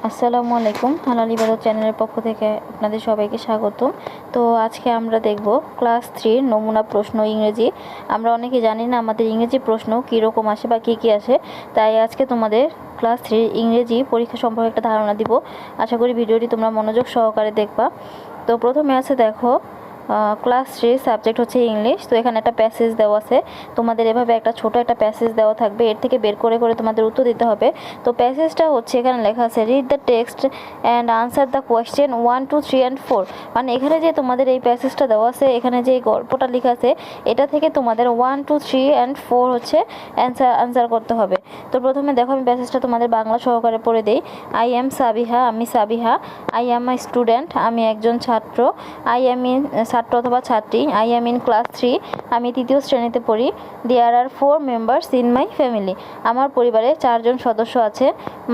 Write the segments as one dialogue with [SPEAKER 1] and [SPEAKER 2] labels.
[SPEAKER 1] আসসালামু আলাইকুম। হালাল ইবাদত চ্যানেলের পক্ষ থেকে আপনাদের সবাইকে স্বাগতম। তো আজকে আমরা দেখব ক্লাস 3 নমুনা প্রশ্ন ইংরেজি। আমরা অনেকে জানি না আমাদের ইংরেজি প্রশ্ন কীরকম আসে বা কী আসে, তাই আজকে তোমাদের ক্লাস 3 ইংরেজি পরীক্ষা সম্পর্কে একটা ধারণা দিব। আশা করি ভিডিওটি তোমরা মনোযোগ সহকারে দেখবা। তো প্রথমে আছে দেখো, ক্লাস 3 সাবজেক্ট হচ্ছে ইংলিশ। তো এখানে একটা প্যাসেজ দেওয়া আছে, তোমাদের এভাবে একটা ছোট একটা প্যাসেজ দেওয়া থাকবে, এর থেকে বের করে করে তোমাদের উত্তর দিতে হবে। তো প্যাসেজটা হচ্ছে এখানে লেখা আছে read the text and answer the question 1, 2, 3 and 4। মানে এখানে যে তোমাদের এই প্যাসেজটা দেওয়া আছে, এখানে যে গল্পটা লেখা আছে, এটা থেকে তোমাদের 1, 2, 3 অ্যান্ড 4 হচ্ছে আনসার করতে হবে। তো প্রথমে দেখো আমি প্যাসেজটা তোমাদের বাংলা সহকারে পড়ে দিই। আই এম সাবিহা, আমি Sabiha. I am a student, আমি একজন ছাত্র। আই এম ইন ছাত্র অথবা ছাত্রী। আই এম ইন ক্লাস 3, আমি 3য় শ্রেণীতে পড়ি। There are 4 members in my family, আমার পরিবারে 4 জন সদস্য আছে।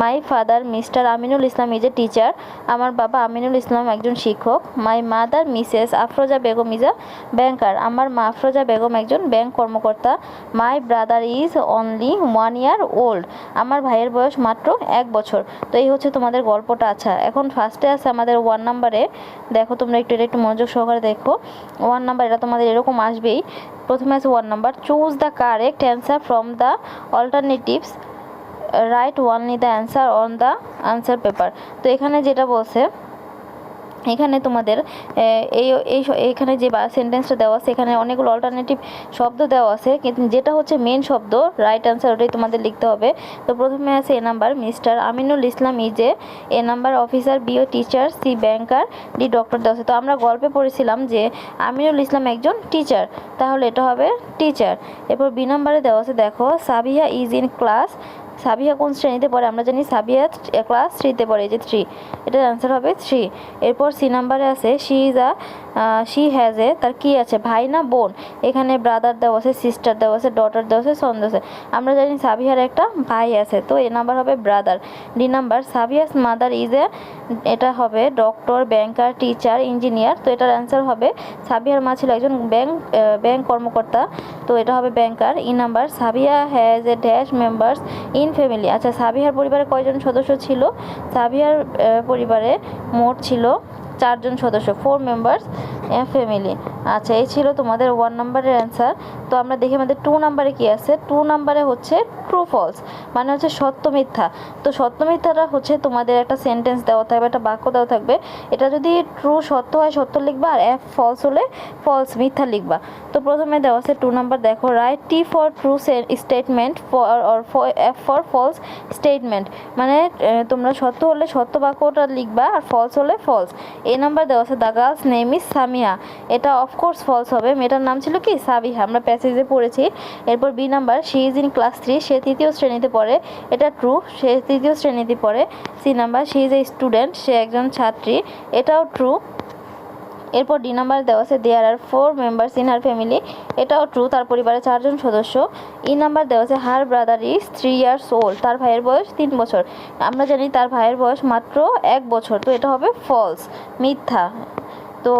[SPEAKER 1] My father mister Aminul Islam is a teacher, আমার বাবা আমিনুল ইসলাম একজন শিক্ষক। My mother Mrs Afroza Begum is a banker, আমার মা আফরোজা বেগম একজন ব্যাংক কর্মকর্তা। My brother is only 1 year old, আমার ভাইয়ের বয়স মাত্র 1 বছর। তো এই হচ্ছে তোমাদের গল্পটা। আচ্ছা, এখন ফার্স্টে আছে আমাদের 1 নাম্বারে। দেখো তোমরা একটু মনোযোগ সহকারে দেখো। 1 নাম্বার এটা তোমাদের এরকম আসবেই। প্রথমে আছে 1 number, choose the correct answer from the alternatives, right only the answer on the answer paper. তো এখানে যেটা বলছে, এখানে তোমাদের এইখানে যে সেন্টেন্সটা দেওয়া আছে, এখানে অনেকগুলো অল্টারনেটিভ শব্দ দেওয়া আছে, কিন্তু যেটা হচ্ছে মেন শব্দ রাইট অ্যান্সার ওটাই তোমাদের লিখতে হবে। তো প্রথমে আছে A number, mister Aminul Islam is A number officer, B ও teacher, C banker, D doctor দেওয়া আছে। তো আমরা গল্পে পড়েছিলাম যে আমিনুল ইসলাম একজন টিচার, তাহলে এটা হবে টিচার। এরপর বি নাম্বারে দেওয়া আছে দেখো, Sabiha is in class, Sabiha কোন শ্রেণীতে পড়ে? আমরা জানি সাবিহা ক্লাস 3তে পড়ে, এই যে 3, এটার অ্যান্সার হবে 3। এরপর সি নাম্বারে আছে শি হ্যাজ এ, তার কি আছে, ভাই না বোন? এখানে ব্রাদার দেওয়া আছে, সিস্টার দেওয়া আছে, ডটার দেওয়া আছে, সন দেওয়া আছে। আমরা জানি সাবিহার একটা ভাই আছে, তো এ নাম্বার হবে brother. D number, Sabiha's mother is a, এটা হবে ডক্টর, ব্যাংকার, টিচার, ইঞ্জিনিয়ার। তো এটার অ্যান্সার হবে, সাবিহার মা ছিল একজন ব্যাংক কর্মকর্তা, তো এটা হবে banker. E number, Sabiha has a dash members in family. আচ্ছা, সাবিহার পরিবারে কয়জন সদস্য ছিল? সাবিহার পরিবারে মোট ছিল 4 জন সদস্য, 4 মেম্বার্স ফ্যামিলি। আচ্ছা, এই ছিল তোমাদের 1 নাম্বারের অ্যান্সার। তো আমরা দেখি আমাদের 2 নাম্বারে কি আছে। 2 নাম্বারে হচ্ছে ট্রু ফলস, মানে হচ্ছে সত্য মিথ্যা। তো সত্য মিথ্যাটা হচ্ছে তোমাদের একটা সেন্টেন্স দেওয়া থাকবে, একটা বাক্য দেওয়া থাকবে। এটা যদি ট্রু সত্য হয় সত্য লিখবা, আর এফ ফলস হলে ফলস মিথ্যা লিখবা। তো প্রথমে দেওয়া আছে 2 নাম্বার, দেখো write T for true statement, F for false statement, মানে তোমরা সত্য হলে সত্য বাক্যটা লিখবা, আর ফলস হলে ফলস। এ নাম্বার দেওয়া আছে the girls name is Samia, এটা অফকোর্স ফলস হবে, মেয়েটার নাম ছিল কি সাবিহা, আমরা প্যাসেজে পড়েছি। এরপর B number, she is in class 3, সে 3য় শ্রেণীতে পড়ে, এটা ট্রু, সে 3য় শ্রেণীতে পড়ে। C number, she is a student, সে একজন ছাত্রী, এটাও ট্রু। এরপর ডি নাম্বার দেওয়া আছে there are 4 members in her family, এটাও ট্রু, তার পরিবারে 4 জন সদস্য। ই নাম্বার দেওয়া আছে her brother is 3 years old, তার ভাইয়ের বয়স 3 বছর। আমরা জানি তার ভাইয়ের বয়স মাত্র 1 বছর, তো এটা হবে ফলস মিথ্যা। তো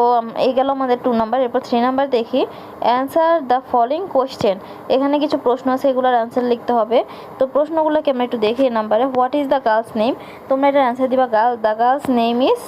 [SPEAKER 1] এই গেল আমাদের 2 নাম্বার। এরপর 3 নাম্বার দেখি, অ্যান্সার দ্য ফলোইং কোয়েশ্চেন, এখানে কিছু প্রশ্ন আছে, এগুলোর অ্যান্সার লিখতে হবে। তো প্রশ্নগুলোকে আমরা একটু দেখি। নাম্বারে what is the girls name, তোমরা এটার অ্যান্সার দিবা the girls name is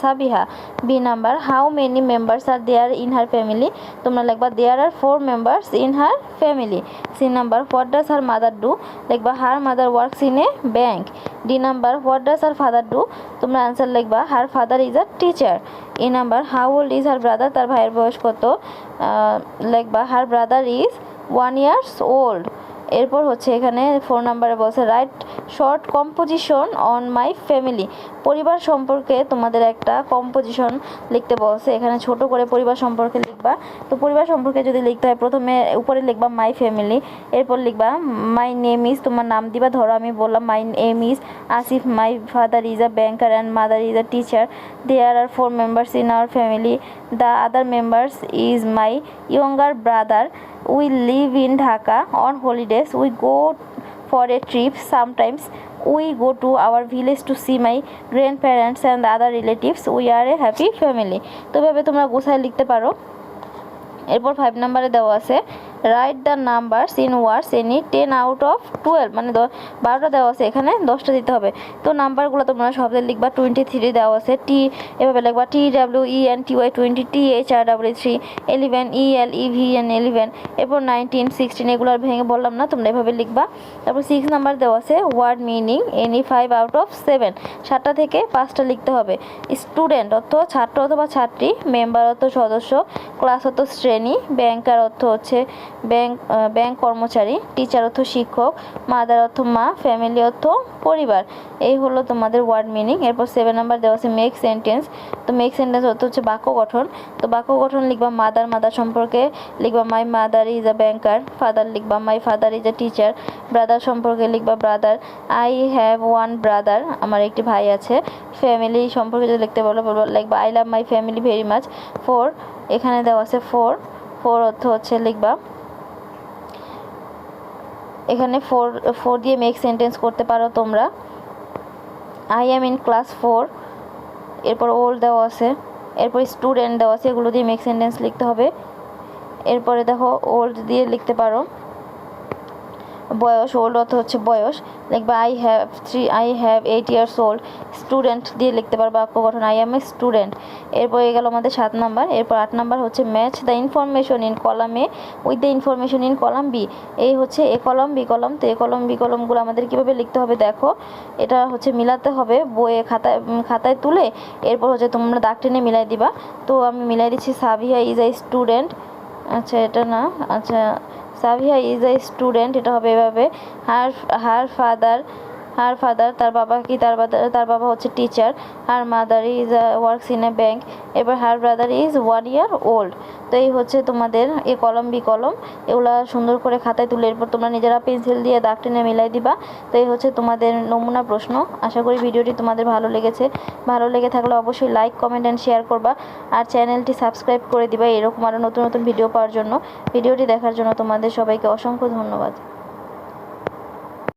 [SPEAKER 1] Sabiha. B number, how many members are there in her family, তোমরা লিখবা there are 4 members in her family. C number, what does her mother do, লিখবা her mother works in a bank. D number, what does her father do, তোমরা answer লিখবা her father is a teacher. A number, how old is her brother, তার ভাইয়ের বয়স কত, লিখবা হার brother is 1 year old। এরপর হচ্ছে এখানে 4 নাম্বারে বলছে right short composition on my family, পরিবার সম্পর্কে তোমাদের একটা কম্পোজিশন লিখতে বলছে, এখানে ছোট করে পরিবার সম্পর্কে লিখবা। তো পরিবার সম্পর্কে যদি লিখতে হয়, প্রথমে উপরে লিখবা মাই ফ্যামিলি, এরপর লিখবা মাই নেম ইজ, তোমার নাম দিবা, ধরো আমি বললাম my name is Asif, my father is a banker and mother is a teacher, there are 4 members in our family, the other members is my younger brother, we live in Dhaka on holidays, we go for a trip, sometimes we go to our village to see my grandparents and other relatives, we are a happy family। তো এভাবে তোমরা গোছায় লিখতে পারো। এরপর 5 নাম্বারে দেওয়া আছে write the numbers in words any 10 out of 12, মানে 12টা দেওয়া আছে, এখানে 10টা দিতে হবে। তো নাম্বারগুলো তোমরা শব্দে লিখবা। 23 দেওয়া আছে, টি এভাবে লিখবা TWENTY 20, THREE 11, ELEVEN 11, এরপর 19 16 এগুলো আর ভেঙে বললাম না, তোমরা এভাবে লিখবা। তারপর 6 নাম্বার দেওয়া আছে word meaning any 5 out of 7, 7টা থেকে 5টা লিখতে হবে। স্টুডেন্ট অর্থ ছাত্র অথবা ছাত্রী, মেম্বার অর্থ সদস্য, ক্লাস অর্থ শ্রেণী, ব্যাংকার অর্থ হচ্ছে ব্যাংক কর্মচারী, টিচার অর্থ শিক্ষক, মাদার অর্থ মা, ফ্যামিলি অর্থ পরিবার। এই হলো তোমাদের ওয়ার্ড মিনিং। এরপর 7 নাম্বার দেওয়া আছে মেক সেন্টেন্স। তো মেক সেন্টেন্স অর্থ হচ্ছে বাক্য গঠন। তো বাক্য গঠন লিখবা মাদার সম্পর্কে লিখবা my mother is a banker, father লিখবা my father is a teacher, brother সম্পর্কে লিখবা brother I have one brother, আমার একটি ভাই আছে। ফ্যামিলি সম্পর্কে যদি লিখতে বলো লিখবা I love my family very much. 4 এখানে দেওয়া আছে 4 অর্থ হচ্ছে লিখবা, এখানে 4 দিয়ে মেক সেন্টেন্স করতে পারো তোমরা। আই এম ইন ক্লাস 4, এরপর ওল্ড দেওয়া আছে, এরপর স্টুডেন্ট দেওয়া আছে, এগুলো দিয়ে মেক সেন্টেন্স লিখতে হবে। এরপরে দেখো ওল্ড দিয়ে লিখতে পারো বয়স, ওল্ড অর্থ হচ্ছে বয়স, লিখবা I have 8 years old. Student দিয়ে লিখতে পারো বাক্য গঠন আই এম এ স্টুডেন্ট। এরপর গেল আমাদের 7 নাম্বার। এরপর 8 নাম্বার হচ্ছে match the information in column A with the information in column B. এই হচ্ছে এ কলম বি কলম। তো এ কলম বি কলমগুলো আমাদের কীভাবে লিখতে হবে দেখো, এটা হচ্ছে মিলাতে হবে বইয়ে খাতায় তুলে, এরপর হচ্ছে তোমরা দাগ টেনে মিলাই দিবা। তো আমি মিলাই দিচ্ছি সাবিহা ইজ এ স্টুডেন্ট, আচ্ছা এটা না, আচ্ছা সাবিহা ইজ এ স্টুডেন্ট, এটা হবে এভাবে। হার ফাদার তার বাবা কি, তার বাবা হচ্ছে teacher. Her mother is works in a bank. এবার her brother is 1 year old. তো এই হচ্ছে তোমাদের এ কলম বি কলম, এগুলা সুন্দর করে খাতায় তুলে এরপর তোমরা নিজেরা পেন্সিল দিয়ে দাগ টেনে মিলাই দিবা। তো এই হচ্ছে তোমাদের নমুনা প্রশ্ন। আশা করি ভিডিওটি তোমাদের ভালো লেগেছে। ভালো লেগে থাকলে অবশ্যই লাইক কমেন্ট অ্যান্ড শেয়ার করবা, আর চ্যানেলটি সাবস্ক্রাইব করে দিবা এরকম আরও নতুন নতুন ভিডিও পাওয়ার জন্য। ভিডিওটি দেখার জন্য তোমাদের সবাইকে অসংখ্য ধন্যবাদ।